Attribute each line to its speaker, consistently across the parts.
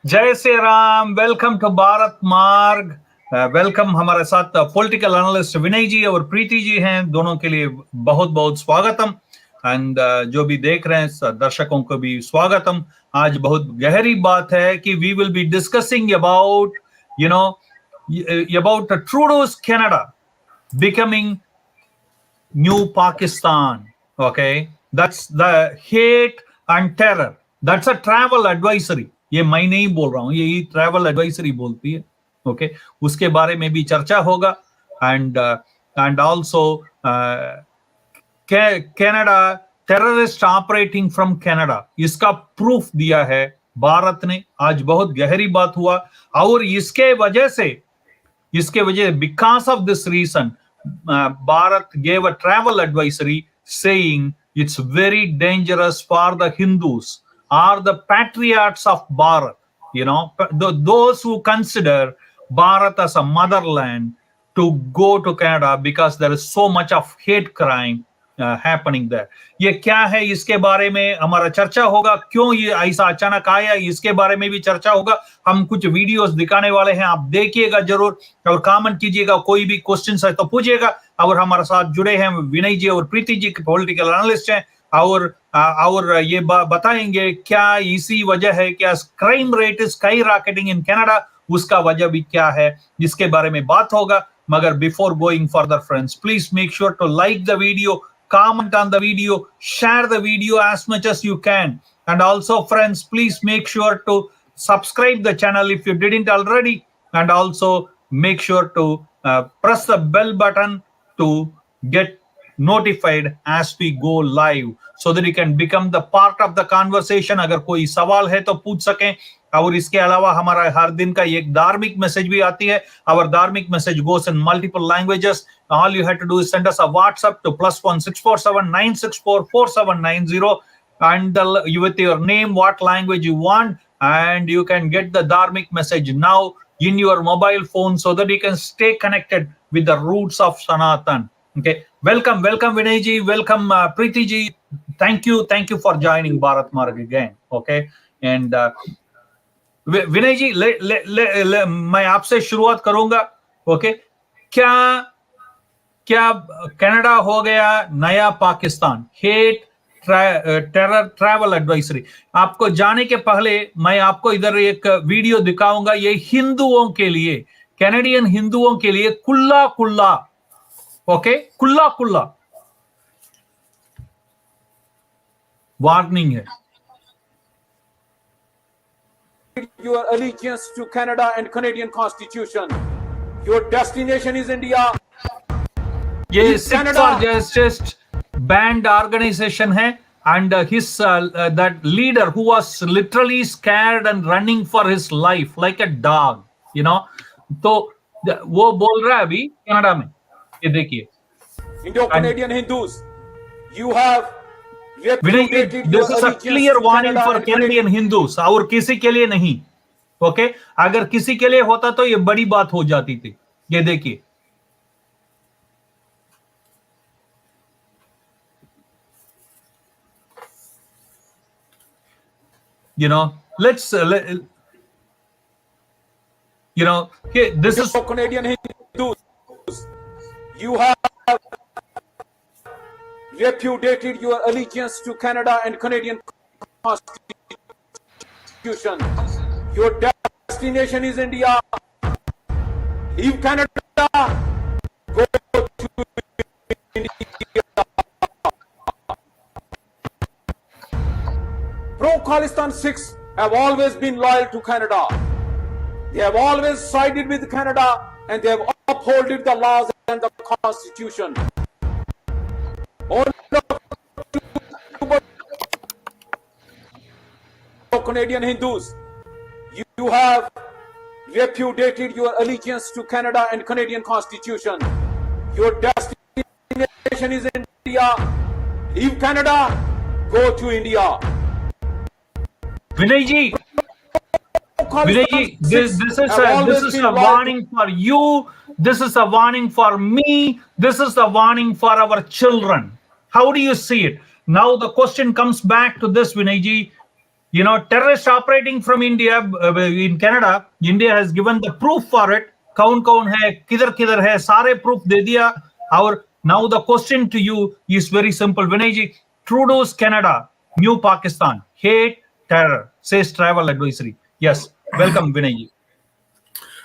Speaker 1: जय Shri Ram. Welcome to Bharat मार्ग। Welcome. हमारे साथ पॉलिटिकल एनालिस्ट विनय जी और प्रीति जी हैं। दोनों के लिए बहुत बहुत स्वागतम। एंड जो भी देख रहे हैं दर्शकों को भी स्वागतम। आज बहुत गहरी बात है कि we will be discussing about about Trudeau's Canada becoming new Pakistan. Okay, that's the hate and terror. That's a travel advisory. ये मैं नहीं बोल रहा हूं, ये ट्रैवल एडवाइजरी बोलती है। ओके, उसके बारे में भी चर्चा होगा। And also Canada terrorist operating from Canada, इसका प्रूफ दिया है भारत ने। आज बहुत गहरी बात हुआ और इसके वजह because of this reason Bharat gave a travel advisory saying it's very dangerous for the Hindus or the patriots of Bharat, those who consider Bharat as a motherland, to go to Canada because there is so much of hate crime happening there. ये क्या है, इसके बारे में हमारा चर्चा होगा। क्यों ये ऐसा अचानक आया, इसके बारे में भी चर्चा होगा। हम कुछ वीडियोस दिखाने वाले हैं, आप देखिएगा जरूर और कमेंट कीजिएगा। कोई भी क्वेश्चन है तो पूछिएगा। और हमारे साथ जुड़े हैं विनय जी और प्रीति जी, पॉलिटिकल एनालिस्ट हैं, और ये बताएंगे क्या इसी वजह है, क्या crime rate is sky rocketing in Canada, उसका वजह भी क्या है, इसके बारे में बात होगा। मगर before going further friends, please make sure to like the video, comment on the video, share the video as much as you can, and also friends, please make sure to subscribe the channel if you didn't already, and also make sure to press the bell button to get notified as we go live, so that you can become the part of the conversation. अगर कोई सवाल है तो पूछ सकें। और इसके अलावा हमारा हर दिन का एक धार्मिक मैसेज भी आती है। Our धार्मिक message goes in multiple languages. All you have to do is send us a WhatsApp to +1 647 964 4790 and with your name, what language you want, and you can get the dharmic message now in your mobile phone, so that you can stay connected with the roots of Sanatan. Okay, welcome Vinay ji, welcome Priti ji. Thank you for joining Bharat Marg again. Okay, and विनय जी, मैं आपसे शुरुआत करूंगा। Okay, क्या Canada हो गया नया Pakistan? Hate terror travel advisory. आपको जाने के पहले मैं आपको इधर एक वीडियो दिखाऊंगा। ये हिंदुओं के लिए, कैनेडियन हिंदुओं के लिए कुल्ला कुल्ला, ओके, कुल्ला कुल्ला वार्निंग है।
Speaker 2: Your allegiance to Canada and Canadian Constitution. Your destination is India.
Speaker 1: ये Sikhs for Justice banned organization है, and his that leader who was literally scared and running for his life like a dog, तो वो बोल रहा है अभी Canada में। ये देखिए,
Speaker 2: Indo-Canadian Hindus, you have
Speaker 1: this is a clear warning for Canadian Hindus, और किसी के लिए नहीं। ओके, अगर किसी के लिए होता तो ये बड़ी बात हो जाती थी। ये देखिए, let's okay, this is
Speaker 2: Canadian Hindus, you have repudiated your allegiance to Canada and Canadian Constitution. Your destination is India. Leave Canada, go to India. Pro-Khalistan Sikhs have always been loyal to Canada. They have always sided with Canada, and they have upheld the laws and the Constitution. All Canadian Hindus, you have repudiated your allegiance to Canada and Canadian Constitution. Your destination is India. Leave Canada, go to India.
Speaker 1: Vinay ji, this is a warning for you. This is a warning for me. This is a warning for our children. How do you see it? Now the question comes back to this, Vinay ji. terrorist operating from India in Canada. India has given the proof for it. कौन है, किधर है, सारे proof दे दिया. Our now the question to you is very simple, Vinay ji. Trudeau's Canada, new Pakistan, hate terror, says travel advisory. Yes, welcome, Vinay ji.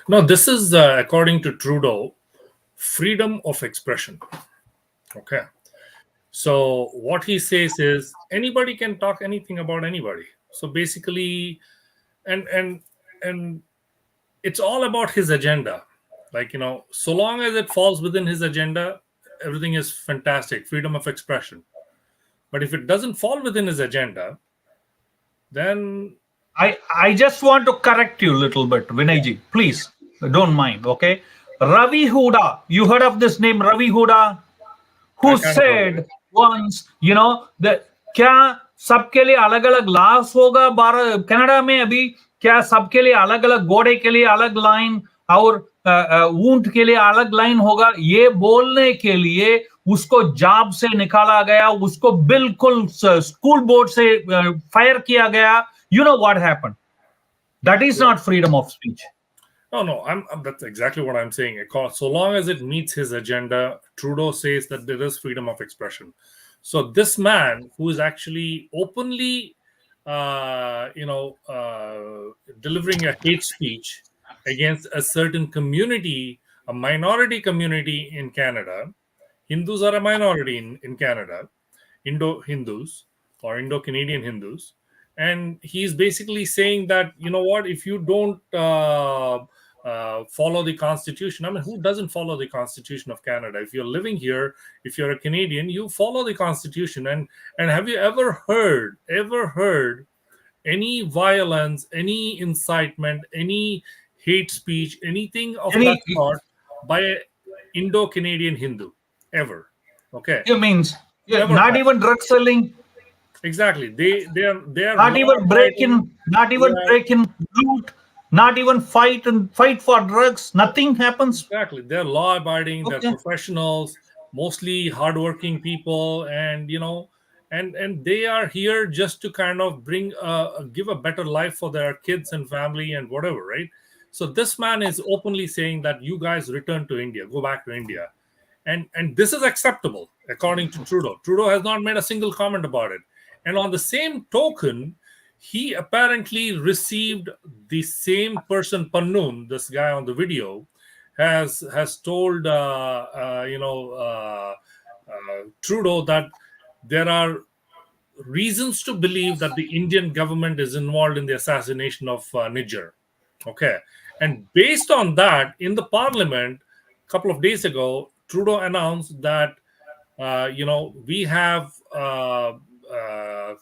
Speaker 3: No, this is according to Trudeau, freedom of expression. Okay. So what he says is anybody can talk anything about anybody. So basically, and it's all about his agenda. Like, so long as it falls within his agenda, everything is fantastic, freedom of expression. But if it doesn't fall within his agenda, then
Speaker 1: I just want to correct you a little bit, Vinay ji. Please, don't mind, okay? Ravi Huda, you heard of this name, Ravi Huda? Who said once, that क्या सबके लिए अलग अलग loss होगा Canada में अभी, क्या सबके लिए अलग अलग घोड़े के लिए अलग लाइन और ऊंट के लिए अलग लाइन होगा, ये बोलने के लिए उसको जॉब से निकाला गया, उसको बिल्कुल स्कूल बोर्ड से फायर किया गया. You know what happened? That is not freedom of speech.
Speaker 3: No, that's exactly what I'm saying. So long as it meets his agenda, Trudeau says that there is freedom of expression. So this man, who is actually openly, delivering a hate speech against a certain community, a minority community in Canada. Hindus are a minority in Canada, Indo-Hindus or Indo-Canadian Hindus. And he's basically saying that, if you don't follow the Constitution, I mean, who doesn't follow the Constitution of Canada? If you're living here, if you're a Canadian, you follow the Constitution. And have you ever heard any violence, any incitement, any hate speech, anything of that sort by an Indo-Canadian Hindu? Ever? Okay.
Speaker 1: It means not even drug selling.
Speaker 3: Exactly. They are
Speaker 1: not even breaking, loot, not even fight for drugs. Nothing happens.
Speaker 3: Exactly. They're law abiding. Okay. They're professionals, mostly hardworking people, and and they are here just to kind of give a better life for their kids and family and whatever, right? So this man is openly saying that you guys return to India, go back to India. And this is acceptable, according to Trudeau. Trudeau has not made a single comment about it. And on the same token, he apparently received the same person, Pannun, this guy on the video, has told Trudeau that there are reasons to believe that the Indian government is involved in the assassination of Niger. Okay. And based on that, in the parliament, a couple of days ago, Trudeau announced that, we have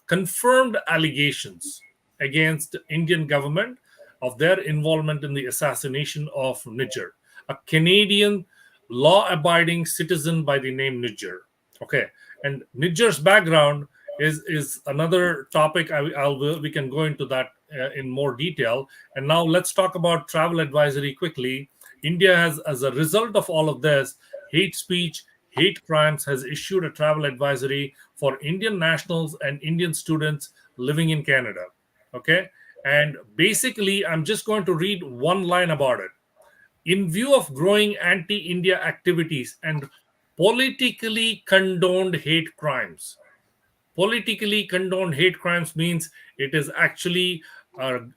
Speaker 3: confirmed allegations against the Indian government of their involvement in the assassination of Niger, a Canadian law-abiding citizen by the name Niger. Okay. And Niger's background is another topic. We can go into that in more detail. And now let's talk about travel advisory quickly. India has, as a result of all of this, hate speech, hate crimes, has issued a travel advisory for Indian nationals and Indian students living in Canada. Okay. And basically, I'm just going to read one line about it. In view of growing anti-India activities and politically condoned hate crimes. Politically condoned hate crimes means it is actually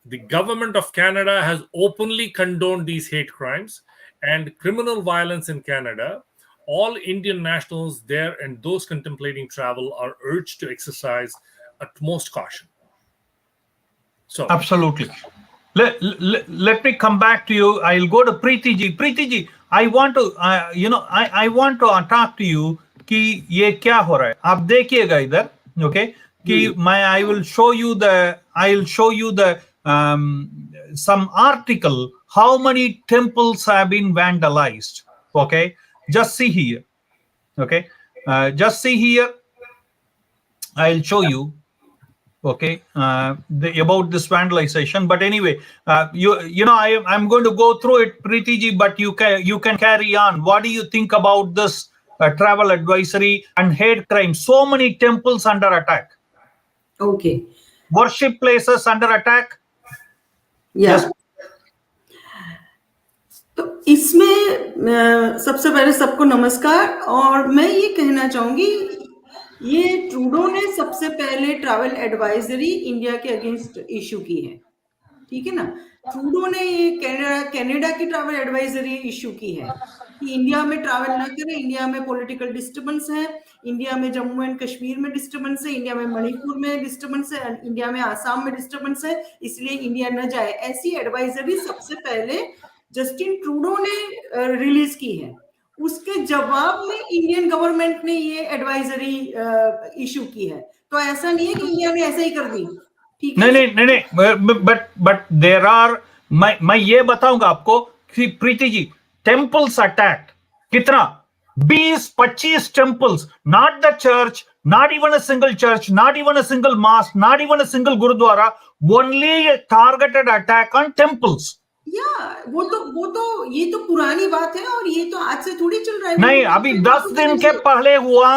Speaker 3: the government of Canada has openly condoned these hate crimes and criminal violence in Canada. All Indian nationals there and those contemplating travel are urged to exercise utmost caution. So
Speaker 1: absolutely. Let me come back to you. I'll go to Priti Ji. Priti Ji, I want to, I want to talk to you कि ये क्या हो रहा है. आप देखिएगा इधर, okay? कि I'll show you the some article. How many temples have been vandalized? Okay, just see here. Okay, just see here. I'll show you. Okay, about this vandalization. But anyway, I'm going to go through it, Priti Ji. But you can carry on. What do you think about this travel advisory and hate crime? So many temples under attack.
Speaker 4: Okay.
Speaker 1: worship places under attack?
Speaker 4: या
Speaker 1: Yes.
Speaker 4: तो इसमें सबसे पहले सबको नमस्कार, और मैं ये कहना चाहूंगी, ये ट्रूडो ने सबसे पहले ट्रैवल एडवाइजरी इंडिया के अगेंस्ट इशू की है, ठीक है ना। ट्रूडो ने ये कनाडा की ट्रैवल एडवाइजरी इशू की है कि इंडिया में ट्रैवल ना करें, इंडिया में पॉलिटिकल डिस्टर्बेंस है, इंडिया में जम्मू एंड कश्मीर में डिस्टर्बेंस है, इंडिया में मणिपुर में डिस्टर्बेंस है, इंडिया में आसाम में डिस्टर्बेंस है, इसलिए इंडिया न जाए। ऐसी एडवाइजरी सबसे पहले जस्टिन ट्रूडो ने रिलीज की है। उसके जवाब में इंडियन गवर्नमेंट ने ये एडवाइजरी इशू की है। तो ऐसा नहीं है कि इंडिया ने ऐसा ही कर दी, ठीक है।
Speaker 1: नहीं, बट देर आर, मैं ये बताऊंगा आपको कि प्रीति जी, टेम्पल्स अटैक कितना, 20-25 temples, not the church, not even a single church, not even a single mosque, not even a single gurudwara, only targeted attack on temples.
Speaker 4: या वो तो ये तो पुरानी बात है, और ये तो आज से थोड़ी चल रहा है।
Speaker 1: नहीं, अभी 10 दिन के पहले हुआ,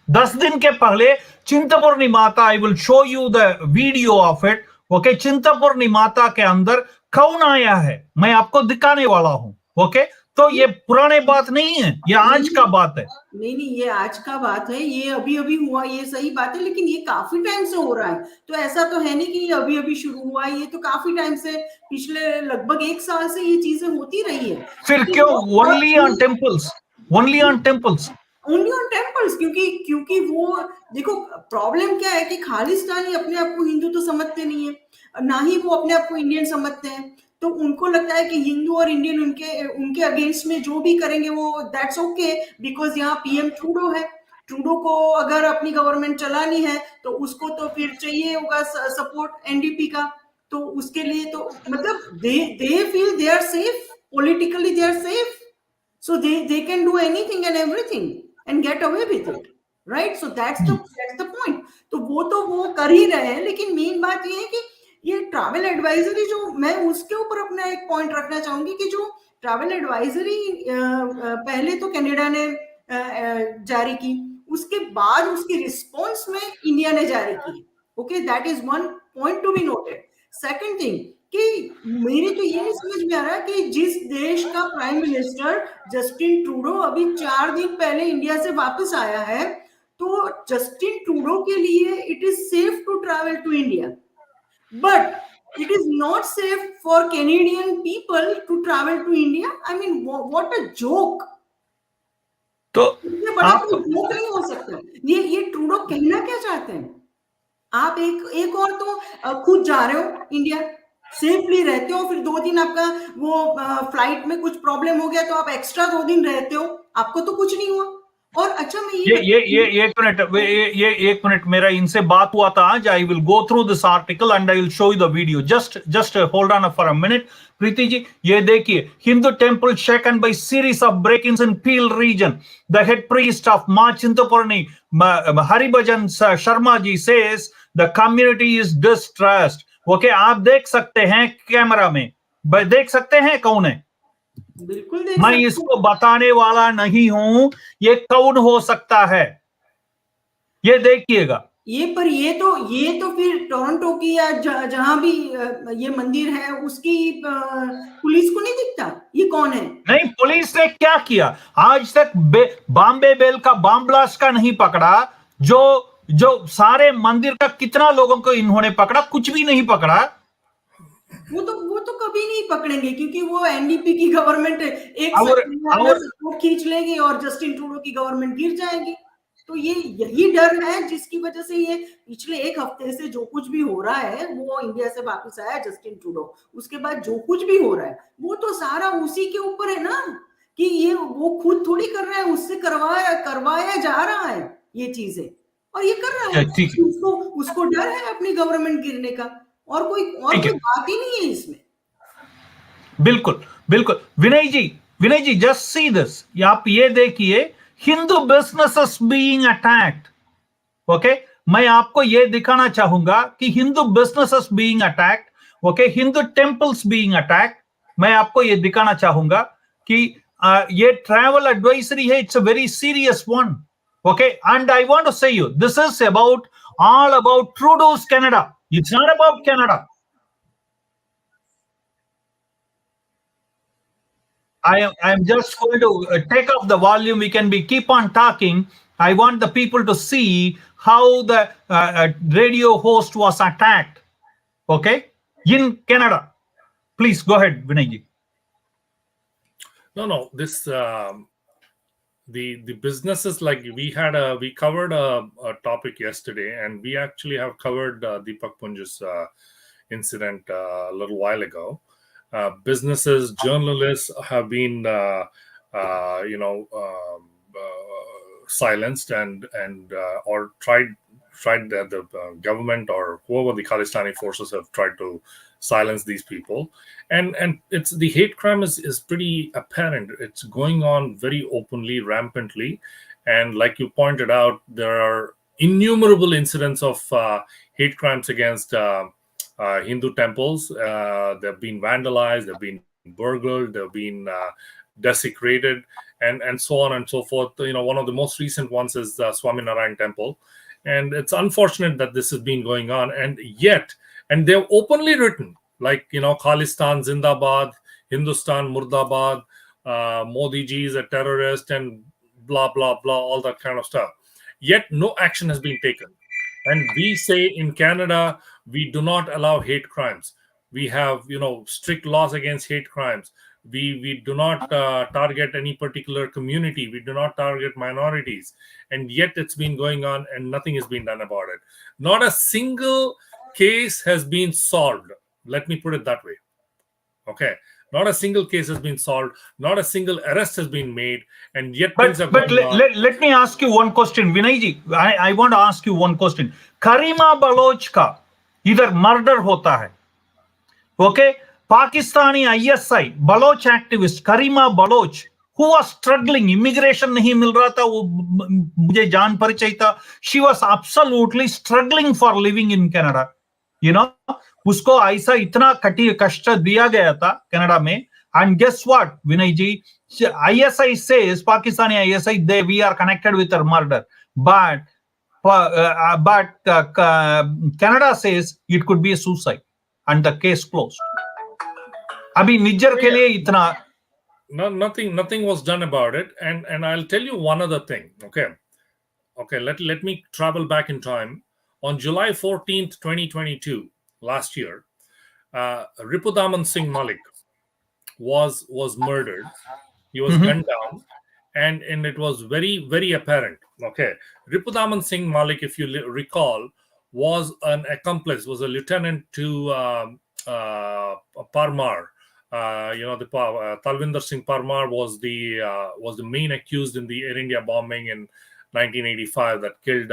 Speaker 1: 10 दिन के पहले चिंतपूर्णी माता, आई will show you the video of it, okay. Chintpurni माता के अंदर कौन आया है, मैं आपको दिखाने वाला हूं, ओके। तो ये पुराने बात नहीं है, ये आज का बात है।
Speaker 4: नहीं, ये आज का बात है, ये अभी अभी हुआ, ये सही बात है, लेकिन ये काफी टाइम से हो रहा है। तो ऐसा तो है नहीं कि ये अभी अभी शुरू हुआ है, ये तो काफी टाइम से, पिछले लगभग 1 साल से ये चीजें होती रही है।
Speaker 1: फिर क्यों only on temples, only on temples?
Speaker 4: Only on temples, क्योंकि वो देखो, प्रॉब्लम क्या है कि खालिस्तानी अपने आप को हिंदू तो समझते नहीं है, ना ही वो अपने आप को इंडियन समझते हैं। तो उनको लगता है कि हिंदू और इंडियन उनके अगेंस्ट में जो भी करेंगे वो दैट्स ओके, बिकॉज यहाँ पीएम ट्रूडो है। ट्रूडो को अगर अपनी गवर्नमेंट चलानी है तो उसको तो फिर चाहिए होगा सपोर्ट एनडीपी का। तो उसके लिए तो मतलब they feel they are safe, politically they are safe, so they can do anything and everything and get away with it, right? So that's the point. तो वो कर ही रहे हैं, लेकिन मेन बात ये है कि ये ट्रैवल एडवाइजरी, जो मैं उसके ऊपर अपना एक पॉइंट रखना चाहूंगी कि जो ट्रैवल एडवाइजरी पहले तो कनाडा ने जारी की, उसके बाद उसके रिस्पॉन्स में इंडिया ने जारी की, okay. That is one point to be noted. Second thing कि मेरे तो ये नहीं समझ में आ रहा कि जिस देश का प्राइम मिनिस्टर जस्टिन ट्रूडो अभी 4 दिन पहले इंडिया से वापस आया है, तो जस्टिन ट्रूडो के लिए it is safe to travel to India, but it is not safe for Canadian people to travel to India. I mean what a joke.
Speaker 1: तो
Speaker 4: इससे बड़ा कोई जोक नहीं हो सकता। ये ट्रूडो कहना क्या चाहते हैं? आप एक और तो खुद जा रहे हो इंडिया, सेफली रहते हो, फिर 2 दिन आपका वो फ्लाइट में कुछ प्रॉब्लम हो गया तो आप एक्स्ट्रा 2 दिन रहते हो, आपको तो कुछ नहीं हुआ। और अच्छा, मैं
Speaker 1: ये एक मिनट मेरा इनसे बात हुआ था आज। I will go through this article and I will show you the video. Just hold on for a minute Preeti ji. ये देखिए, Hindu temple shaken by series of break-ins in Peel region. The head priest of Maa Chintpurni Haribhajan Sharma ji says the community is distressed. Okay, आप देख सकते हैं camera में, देख सकते हैं कौन है?
Speaker 4: बिल्कुल
Speaker 1: मैं इसको बताने वाला नहीं हूं ये कौन हो सकता है, ये देखिएगा।
Speaker 4: ये तो फिर टोरंटो की या जहां भी ये मंदिर है उसकी पुलिस को नहीं दिखता ये कौन है?
Speaker 1: नहीं, पुलिस ने क्या किया आज तक? बॉम्बे बेल का बॉम्ब ब्लास्ट का नहीं पकड़ा, जो सारे मंदिर का कितना लोगों को इन्होंने पकड़ा? कुछ भी नहीं पकड़ा।
Speaker 4: वो तो कभी नहीं पकड़ेंगे, क्योंकि वो एनडीपी की गवर्नमेंट एक सपोर्ट खींच लेगी और जस्टिन ट्रूडो की गवर्नमेंट गिर जाएगी। तो यही डर है जिसकी वजह से ये पिछले 1 हफ्ते से जो कुछ भी हो रहा है, वो इंडिया से वापस आया जस्टिन ट्रूडो, उसके बाद जो कुछ भी हो रहा है वो तो सारा उसी के ऊपर है ना, कि ये वो खुद थोड़ी कर रहा है, उससे करवाया जा रहा है ये चीजें, और ये कर रहा है। उसको डर है अपनी गवर्नमेंट गिरने का, और कोई बात ही नहीं है इसमें।
Speaker 1: बिल्कुल बिल्कुल। विनय जी जस्ट सी दिस, आप ये देखिए, Hindu businesses being attacked. Okay, मैं आपको ये दिखाना चाहूंगा कि Hindu businesses being attacked, okay, Hindu temples being attacked. मैं आपको ये दिखाना चाहूंगा कि ये ट्रैवल एडवाइजरी है, it's a very serious one, okay. And I want to say you, this is all about Trudeau's Canada, It's not about Canada. I am just going to take off the volume. We can keep on talking. I want the people to see how the radio host was attacked. Okay, in Canada. Please go ahead, Vinay.
Speaker 3: No. This the businesses, like we covered a topic yesterday, and we actually have covered Deepak Punja's incident a little while ago. Businesses, journalists have been silenced and or tried the government or whoever the Khalistani forces have tried to silence these people, and it's the hate crime is pretty apparent. It's going on very openly, rampantly, and like you pointed out, there are innumerable incidents of hate crimes against Hindu temples. They've been vandalized, they've been burgled, they've been desecrated, and so on and so forth. One of the most recent ones is the Swami Narayan temple, and it's unfortunate that this has been going on, and they've openly written, like, Khalistan Zindabad, Hindustan Murdabad, Modi ji is a terrorist, and blah blah blah, all that kind of stuff. Yet no action has been taken. And we say in Canada, we do not allow hate crimes. We have, strict laws against hate crimes. We do not target any particular community. We do not target minorities. And yet it's been going on and nothing has been done about it. Not a single case has been solved. Let me put it that way. Okay. Not a single case has been solved. Not a single arrest has been made. And yet
Speaker 1: let me ask you one question, Vinay ji. I want to ask you one question. Karima Baloch ka idhar murder hota hai. Okay? Pakistani ISI, Baloch activist Karima Baloch, who was struggling, immigration nahi mil raha tha, mujhe jaan parichai tha. She was absolutely struggling for living in Canada. उसको ऐसा इतना कष्ट दिया गया था Canada में. And guess what, Vinay ji? ISI says, Pakistani ISI, we are connected with her murder. But Canada says it could be a suicide and the case closed. Abhi Niger ke liye itna.
Speaker 3: No, nothing was done about it. And I'll tell you one other thing. Okay. Let me travel back in time. On July 14th, 2022, last year, Ripudaman Singh Malik was murdered. He was gunned down, and it was very, very apparent. Okay, Ripudaman Singh Malik, if you recall, was an accomplice, was a lieutenant to Parmar. Talvinder Singh Parmar was the main accused in the Air India bombing in 1985 that killed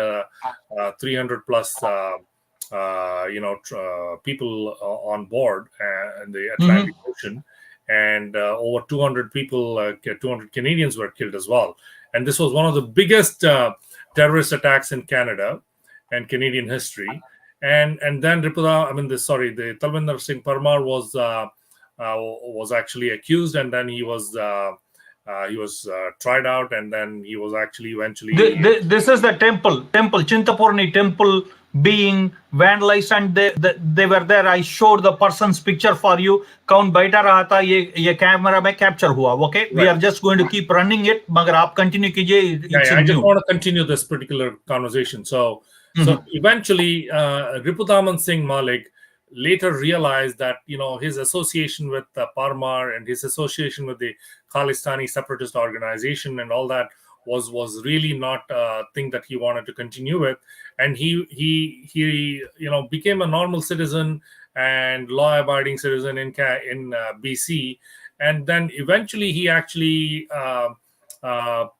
Speaker 3: 300 plus people on board in the Atlantic Ocean, and over 200 people, 200 Canadians were killed as well. And this was one of the biggest terrorist attacks in Canada and Canadian history. And then the Talvinder Singh Parmar was actually accused, and then he was tried out, and then he was actually eventually.
Speaker 1: This is the temple, Chintapurni temple being vandalized, and they were there. I showed the person's picture for you. Kaun baitha raha tha, ye camera mein capture hua. Okay, right. We are just going to keep running it. Magar aap continue kijiye.
Speaker 3: I just want to continue this particular conversation. So eventually, Ripudaman Singh Malik later realized that his association with Parmar and his association with the Khalistani separatist organization and all that was really not a thing that he wanted to continue with, and he became a normal citizen and law-abiding citizen in BC, and then eventually he actually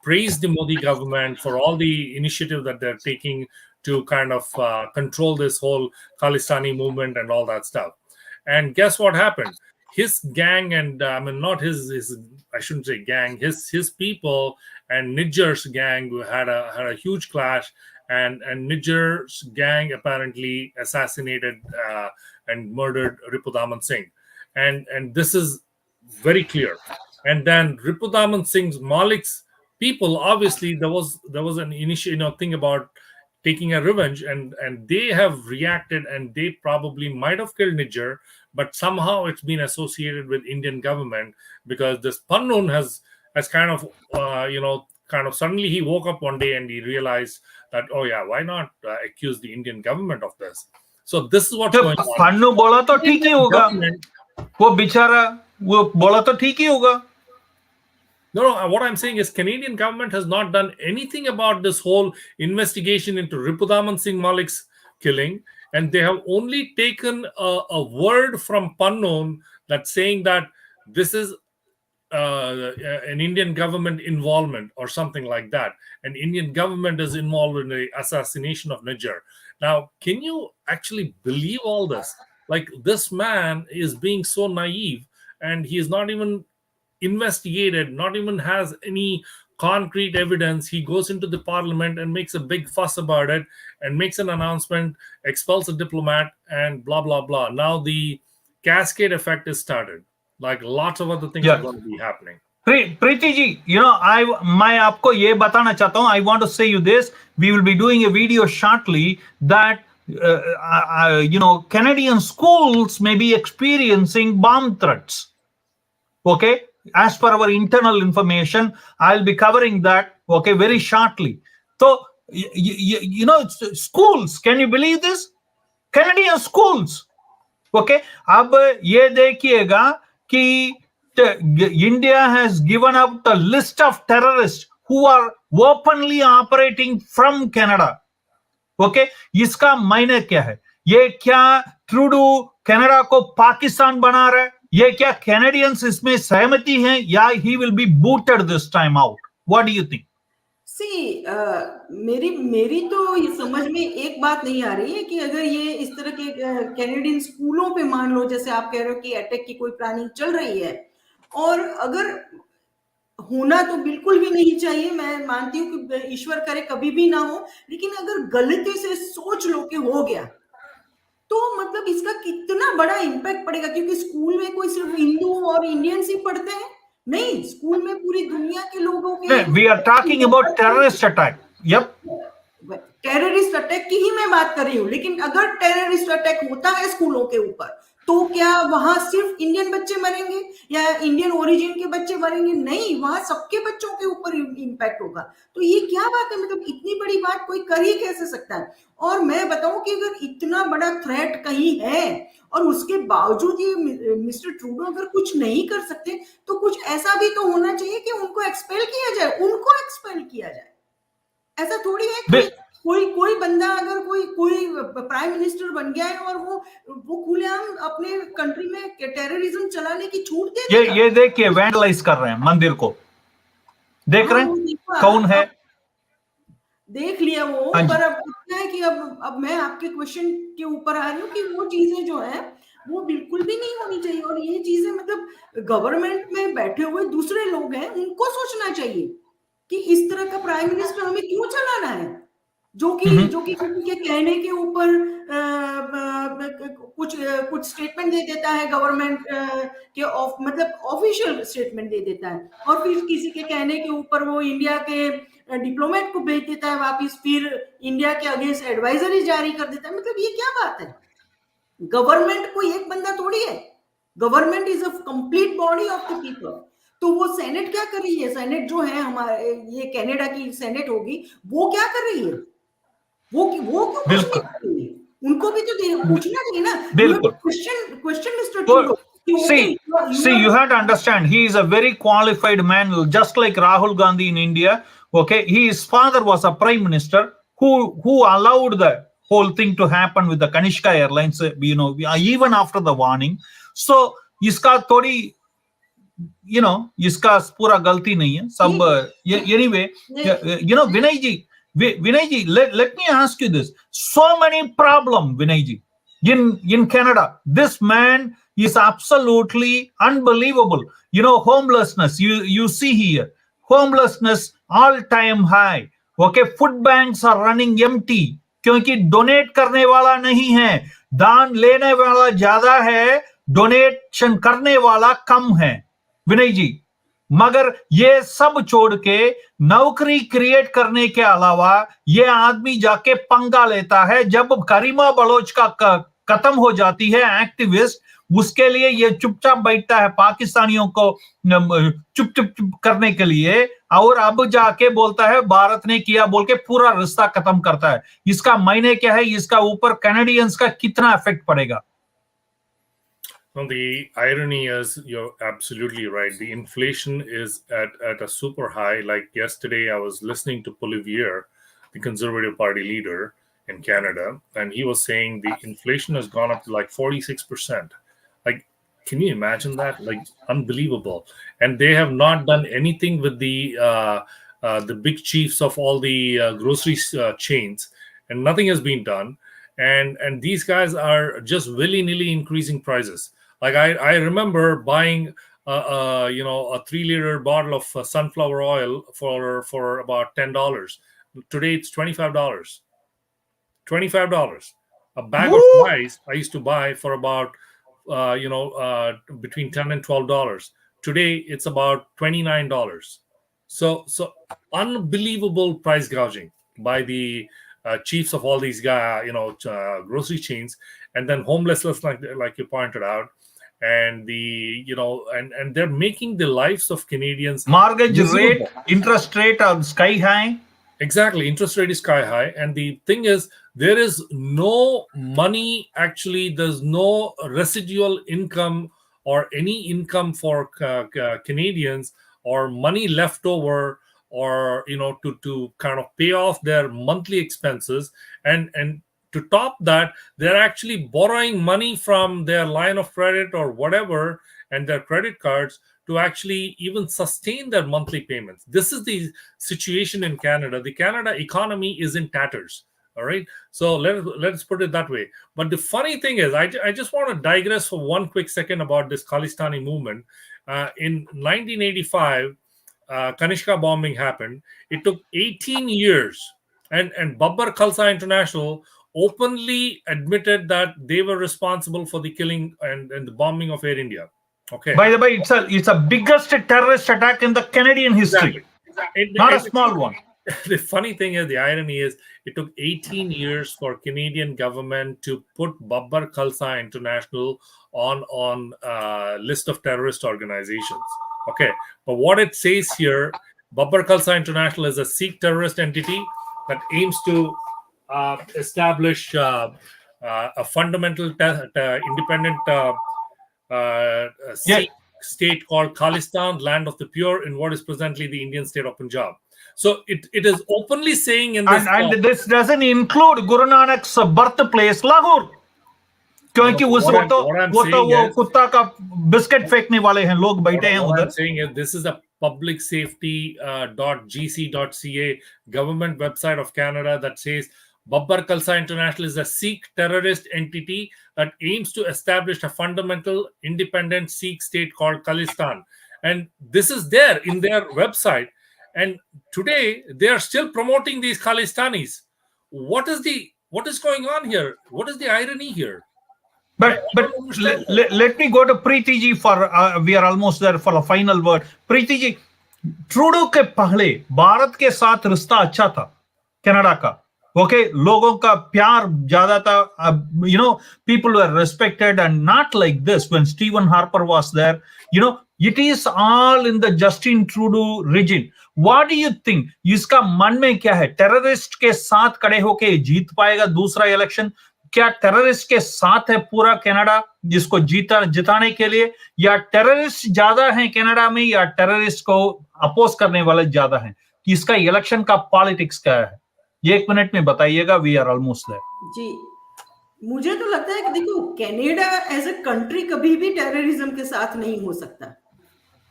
Speaker 3: praised the Modi government for all the initiative that they're taking to kind of control this whole Khalistani movement and all that stuff. And guess what happened? His gang, and not his I shouldn't say gang, his people and Niger's gang had a huge clash, and Niger's gang apparently assassinated and murdered Ripudaman Singh, and this is very clear. And then Ripudaman Singh Malik's people, obviously there was an initial thing about taking a revenge, and they have reacted, and they probably might have killed Niger, but somehow it's been associated with Indian government, because this Pannun has kind of kind of suddenly he woke up one day and he realized that, oh yeah, why not accuse the Indian government of this? So this is what's going on.
Speaker 1: Pannu बोला तो ठीक ही होगा, वो बेचारा वो बोला तो ठीक ही होगा.
Speaker 3: No, what I'm saying is Canadian government has not done anything about this whole investigation into Ripudaman Singh Malik's killing, and they have only taken a word from Pannun that's saying that this is an Indian government involvement or something like that, and Indian government is involved in the assassination of Niger. Now, can you actually believe all this? Like, this man is being so naive, and he is not even investigated, not even has any concrete evidence. He goes into the parliament and makes a big fuss about it and makes an announcement, expels a diplomat, and blah blah blah. Now the cascade effect is started. Like, lots of other things are going to be happening.
Speaker 1: Priti ji, मैं आपको ये बताना चाहता हूँ. I want to say you this. We will be doing a video shortly that Canadian schools may be experiencing bomb threats. Okay, as per our internal information, I'll be covering that. Okay, very shortly. So schools. Can you believe this? Canadian schools. Okay, अब ये देखिएगा कि India has given out a list of terrorists who are openly operating from Canada. Okay, इसका मायने क्या है? ये क्या ट्रूडो कनाडा को पाकिस्तान बना रहा है? ये क्या कैनेडियंस इसमें सहमति हैं, या he will be booted this time out? What do you think?
Speaker 4: See, मेरी तो ये समझ में एक बात नहीं आ रही है कि अगर ये इस तरह के कैनेडियन स्कूलों पे मान लो, जैसे आप कह रहे हो कि अटैक की कोई प्लानिंग चल रही है, और अगर होना तो बिल्कुल भी नहीं चाहिए, मैं मानती हूँ कि ईश्वर करे कभी भी ना हो, लेकिन अगर गलती से सोच लो कि हो गया, तो मतलब इसका कितना बड़ा इम्पैक्ट पड़ेगा. क्योंकि स्कूल में कोई सिर्फ हिंदू और इंडियंस ही पढ़ते हैं, नहीं, स्कूल में पूरी दुनिया के लोगों के.
Speaker 1: We are talking about terrorist attack. Yep.
Speaker 4: Terrorist attack की ही मैं बात कर रही हूँ. लेकिन अगर टेररिस्ट अटैक होता है स्कूलों के ऊपर, तो क्या वहां सिर्फ इंडियन बच्चे मरेंगे या इंडियन ओरिजिन के बच्चे मरेंगे? नहीं, वहां सबके बच्चों के ऊपर इम्पैक्ट होगा. तो ये क्या बात है? मतलब इतनी बड़ी बात कोई कर ही कैसे सकता है? और मैं बताऊं कि अगर इतना बड़ा थ्रेट कहीं है और उसके बावजूद ये मिस्टर ट्रूडो अगर कुछ नहीं कर सकते, तो कुछ ऐसा भी तो होना चाहिए कि उनको एक्सपेल किया जाए. ऐसा थोड़ी है कि कोई बंदा अगर कोई प्राइम मिनिस्टर बन गया है और वो खुलेआम अपने कंट्री में टेररिज्म चलाने की छूट दे देगा.
Speaker 1: ये देखिए, वैंडलाइज कर रहे हैं मंदिर को, देख रहे हैं कौन है,
Speaker 4: देख लिया वो. पर अब इतना है कि अब मैं आपके क्वेश्चन के ऊपर आ रही हूँ कि वो चीजें जो है वो बिल्कुल भी नहीं होनी चाहिए. और ये चीजें मतलब गवर्नमेंट में बैठे हुए दूसरे लोग हैं, उनको सोचना चाहिए कि इस तरह का प्राइम मिनिस्टर हमें क्यों चलाना है, जो कि किसी के कहने के ऊपर कुछ स्टेटमेंट दे देता है गवर्नमेंट के मतलब ऑफिशियल स्टेटमेंट दे देता है, और फिर किसी के कहने के ऊपर वो इंडिया के डिप्लोमेट को भेज देता है वापिस, फिर इंडिया के अगेंस्ट एडवाइजरी जारी कर देता है. मतलब ये क्या बात है? गवर्नमेंट कोई एक बंदा थोड़ी है. Government is a complete body of the people. तो वो सेनेट क्या कर रही है? सेनेट जो है हमारे, ये कनाडा की सेनेट होगी, वो क्या कर रही है? वो क्यों कुछ नहीं कर रही है? उनको भी तो पूछना चाहिए ना.
Speaker 1: बिल्कुल.
Speaker 4: Question Mr. Trudeau.
Speaker 1: See, you have to understand, he is a very qualified man, just like Rahul Gandhi in India. Okay, his father was a prime minister who allowed the whole thing to happen with the Kanishka Airlines, even after the warning. So, इसका थोड़ी, इसका पूरा गलती नहीं है सब. Anyway, Vinay ji, let me ask you this. So many problems, Vinay ji, in Canada. This man is absolutely unbelievable. Homelessness, you see here, homelessness all-time high. Okay, food banks are running empty क्योंकि donate करने वाला नहीं है, दान लेने वाला ज्यादा है, डोनेशन करने वाला कम है. विनय जी, मगर ये सब छोड़ के नौकरी क्रिएट करने के अलावा ये आदमी जाके पंगा लेता है। जब करीमा बलोच का खत्म हो जाती है एक्टिविस्ट, उसके लिए ये चुपचाप बैठता है पाकिस्तानियों को चुप चुप चुप करने के लिए, और अब जाके बोलता है भारत ने किया बोल के पूरा रिश्ता खत्म करता है। इसका मायने क्या है? इसका ऊपर कैनेडियंस का कितना इफेक्ट पड़ेगा?
Speaker 3: No, the irony is, you're absolutely right. The inflation is at a super high. Like yesterday, I was listening to Polivier, the Conservative Party leader in Canada, and he was saying the inflation has gone up to like 46%. Like, can you imagine that? Like, unbelievable. And they have not done anything with the big chiefs of all the grocery chains, and nothing has been done. And these guys are just willy-nilly increasing prices. Like I remember buying a 3-liter bottle of sunflower oil for about $10. Today it's $25. $25. A bag of rice I used to buy for about between $10 and $12. Today it's about $29. So unbelievable price gouging by the chiefs of all these grocery chains, and then homelessness, like you pointed out, and and they're making the lives of Canadians.
Speaker 1: Mortgage rate, interest rate are sky high.
Speaker 3: Exactly, interest rate is sky high, and the thing is, there is no money. Actually, there's no residual income or any income for Canadians, or money left over, or to kind of pay off their monthly expenses, and to top that, they're actually borrowing money from their line of credit or whatever, and their credit cards, to actually even sustain their monthly payments. This is the situation in Canada. The Canada economy is in tatters. All right, so let's put it that way. But the funny thing is, I just want to digress for one quick second about this Khalistani movement. In 1985, Kanishka bombing happened. It took 18 years, and Babbar Khalsa International openly admitted that they were responsible for the killing and the bombing of Air India. Okay.
Speaker 1: By the way, it's a biggest terrorist attack in the Canadian history. Exactly. Not a small one.
Speaker 3: The funny thing is, the irony is, it took 18 years for Canadian government to put Babbar Khalsa International on list of terrorist organizations. Okay, but what it says here, Babbar Khalsa International is a Sikh terrorist entity that aims to establish a fundamental independent Sikh state called Khalistan, land of the pure, in what is presently the Indian state of Punjab. So it is openly saying in this,
Speaker 1: and this doesn't include Guru Nanak's birthplace, Lahore. क्योंकि उस वो कुत्ता का biscuit फेंकने वाले हैं लोग बैठे हैं उधर.
Speaker 3: What I'm saying is, this is a publicsafety.gc.ca government website of Canada that says Babbar Khalsa International is a Sikh terrorist entity that aims to establish a fundamental independent Sikh state called Khalistan. And this is there in their website. And today they are still promoting these Khalistanis. What is going on here? What is the irony here?
Speaker 1: But let me go to Priti Ji for we are almost there for the final word. Priti Ji, Trudeau के पहले भारत के साथ रिश्ता अच्छा था Canada का. Okay, लोगों का प्यार ज्यादा था. People were respected, and not like this when Stephen Harper was there. It is all in the Justin Trudeau regime. What do you think? इसका मन में क्या है? टेररिस्ट के साथ खड़े होके जीत पाएगा दूसरा इलेक्शन? क्या टेररिस्ट के साथ है पूरा कनाडा जिसको जिताने के लिए, या टेररिस्ट ज्यादा हैं कनाडा में, या टेररिस्ट को अपोज करने वाले ज्यादा हैं? कि इसका इलेक्शन का पॉलिटिक्स क्या है? ये 1 मिनट में बताइएगा. We are almost there.
Speaker 4: जी, मुझे तो लगता है कि देखो, कनाडा एज अ कंट्री कभी भी टेररिज्म के साथ नहीं हो सकता,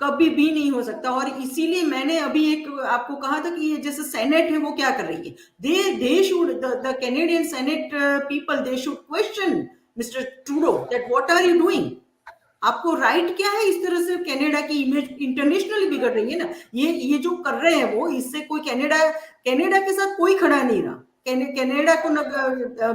Speaker 4: कभी भी नहीं हो सकता. और इसीलिए मैंने अभी एक आपको कहा था कि ये जैसे सेनेट है वो क्या कर रही है. They should the Canadian senate people, they should question mister Trudeau that what are you doing. आपको राइट क्या है? इस तरह से कनाडा की इमेज इंटरनेशनली बिगड़ रही है ना. ये जो कर रहे हैं वो, इससे कोई कनाडा के साथ कोई खड़ा नहीं रहा. कनाडा को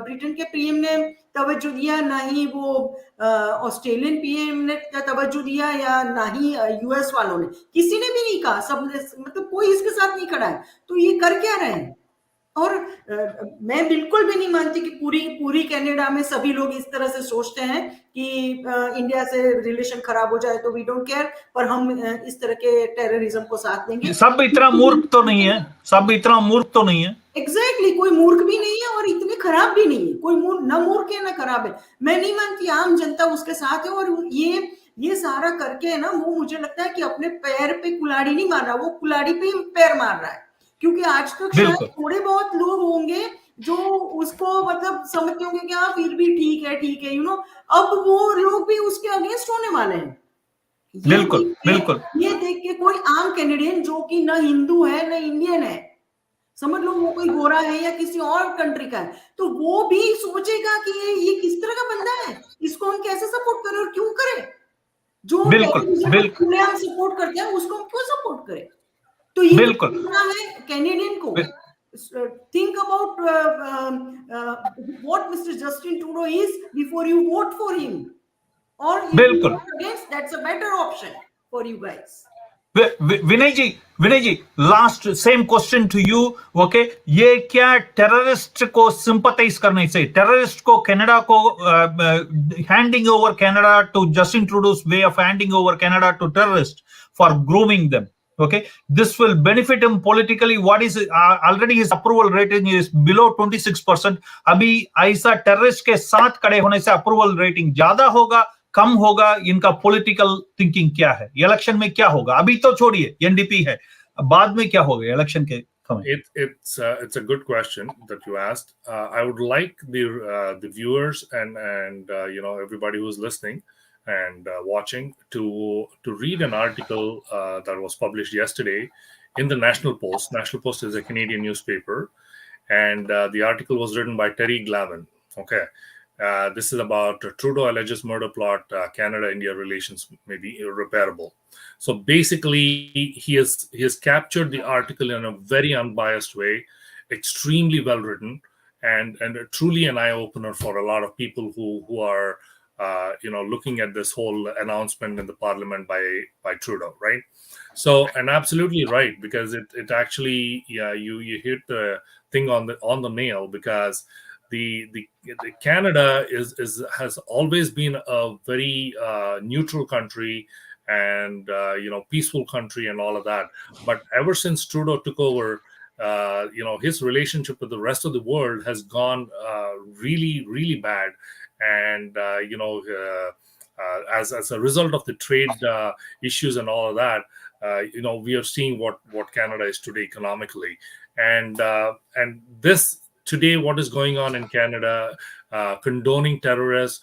Speaker 4: ब्रिटेन के पीएम ने तवज्जो दिया, ना ही वो ऑस्ट्रेलियन पीएम ने तवज्जो दिया, या ना ही यूएस वालों ने, किसी ने भी नहीं कहा, सबने, मतलब कोई इसके साथ नहीं खड़ा है। तो ये कर क्या रहे हैं? और मैं बिल्कुल भी नहीं मानती कि पूरी कनाडा में सभी लोग इस तरह से सोचते हैं कि इंडिया से रिलेशन खराब हो जाए तो वी डोंट केयर, पर हम इस तरह के टेररिज्म को साथ देंगे।
Speaker 1: सब इतना मूर्ख तो नहीं है, सब इतना मूर्ख तो नहीं है।
Speaker 4: एग्जैक्टली, कोई मूर्ख भी नहीं है और इतने खराब भी नहीं है, कोई ना मूर्ख है ना खराब है। मैं नहीं मानती आम जनता उसके साथ है, और ये सारा करके है ना, वो मुझे लगता है कि अपने पैर पे कुल्हाड़ी नहीं मार रहा, वो कुल्हाड़ी पे पैर मार रहा है। क्योंकि आज तक शायद थोड़े बहुत लोग होंगे जो उसको मतलब समझते होंगे कि हाँ फिर भी ठीक है, अब वो लोग भी उसके अगेंस्ट होने वाले हैं। ये देख के कोई आम कैनेडियन जो कि ना हिंदू है ना इंडियन है, समझ लो वो कोई गोरा है या किसी और कंट्री का है, तो वो भी सोचेगा कि ये किस तरह का बंदा है, इसको हम कैसे सपोर्ट करें और क्यों करें। जो खुलेआम सपोर्ट करते हैं उसको हम क्यों सपोर्ट करें। तो ये है कैनेडियन को, think about what Mr. Justin Trudeau is before you vote for him, or if you vote against, that's a better option for you guys.
Speaker 1: Vinay ji, last same question to you, okay, ये क्या terrorist को sympathise करने से, terrorist को Canada को handing over Canada to Justin Trudeau's way of handing over Canada to terrorist for grooming them, okay, this will benefit him politically. What is already his approval rating is below 26%. अभी ऐसा terrorist के साथ खड़े होने से approval rating ज्यादा होगा, कम होगा, इनका पॉलिटिकल थिंकिंग क्या है, इलेक्शन में क्या होगा? अभी तो छोड़िए, एनडीपी है, बाद में क्या होगा इलेक्शन के?
Speaker 3: It's a good question that you asked. I would like the viewers and everybody who's listening and watching to read an article that was published yesterday in the National Post. National Post is a Canadian newspaper, and the article was written by Terry Glavin. Okay, this is about Trudeau alleges murder plot, Canada-India relations may be irreparable. So basically, he has captured the article in a very unbiased way, extremely well written, and truly an eye opener for a lot of people who are looking at this whole announcement in the parliament by Trudeau, right? So, and absolutely right, because it actually, you hit the thing on the nail, because the Canada has always been a very neutral country and peaceful country and all of that. But ever since Trudeau took over, his relationship with the rest of the world has gone really, really bad. And as a result of the trade issues and all of that, we are seeing what Canada is today economically, and this today, what is going on in Canada, condoning terrorist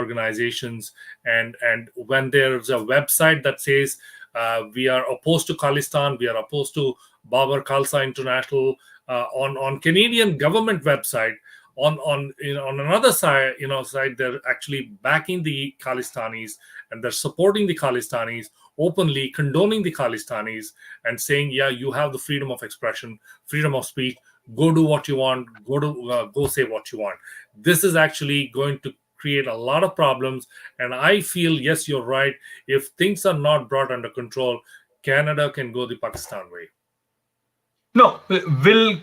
Speaker 3: organizations, and when there's a website that says we are opposed to Khalistan, we are opposed to Babar Khalsa International, on Canadian government website. On another side, they're actually backing the Khalistanis, and they're supporting the Khalistanis, openly condoning the Khalistanis, and saying, yeah, you have the freedom of expression, freedom of speech, go do what you want, go say what you want. This is actually going to create a lot of problems, and I feel, yes, you're right, if things are not brought under control, Canada can go the Pakistan way.
Speaker 1: No, will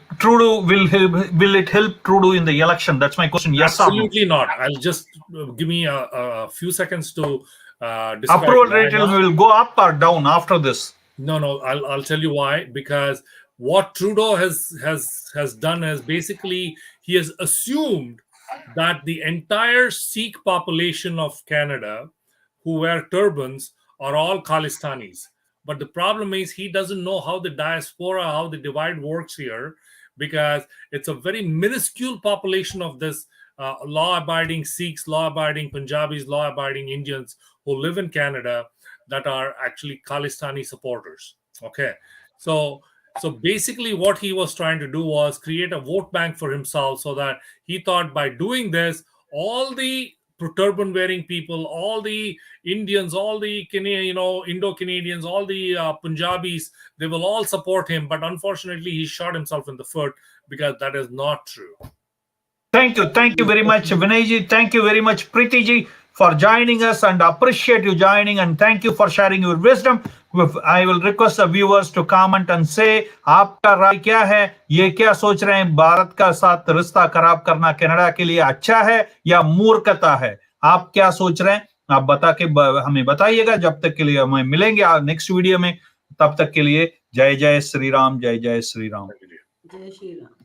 Speaker 1: it help Trudeau in the election? That's my question. Yes,
Speaker 3: absolutely not. I'll just give me a few seconds to describe.
Speaker 1: Approval rating will go up or down after this?
Speaker 3: No, I'll tell you why. Because what Trudeau has done is basically he has assumed that the entire Sikh population of Canada who wear turbans are all Khalistanis. But the problem is he doesn't know how the diaspora, how the divide works here, because it's a very minuscule population of this law-abiding Sikhs, law-abiding Punjabis, law-abiding Indians who live in Canada that are actually Khalistani supporters. Okay, so basically what he was trying to do was create a vote bank for himself, so that he thought by doing this, all the turban wearing people, all the Indians, all the Indo-Canadians, all the Punjabis, they will all support him. But unfortunately, he shot himself in the foot, because that is not true.
Speaker 1: Thank you very much, Vinay ji. Thank you very much, Priti ji, for joining us, and appreciate you joining, and thank you for sharing your wisdom. I will request the viewers to comment and say आपका राय क्या है, ये क्या सोच रहे हैं, भारत का साथ रिश्ता खराब करना कनाडा के लिए अच्छा है या मूर्खता है? आप क्या सोच रहे हैं, आप बता के हमें बताइएगा। जब तक के लिए हमें मिलेंगे नेक्स्ट वीडियो में, तब तक के लिए जय जय श्री राम, जय जय श्री राम।
Speaker 4: जय श्री राम।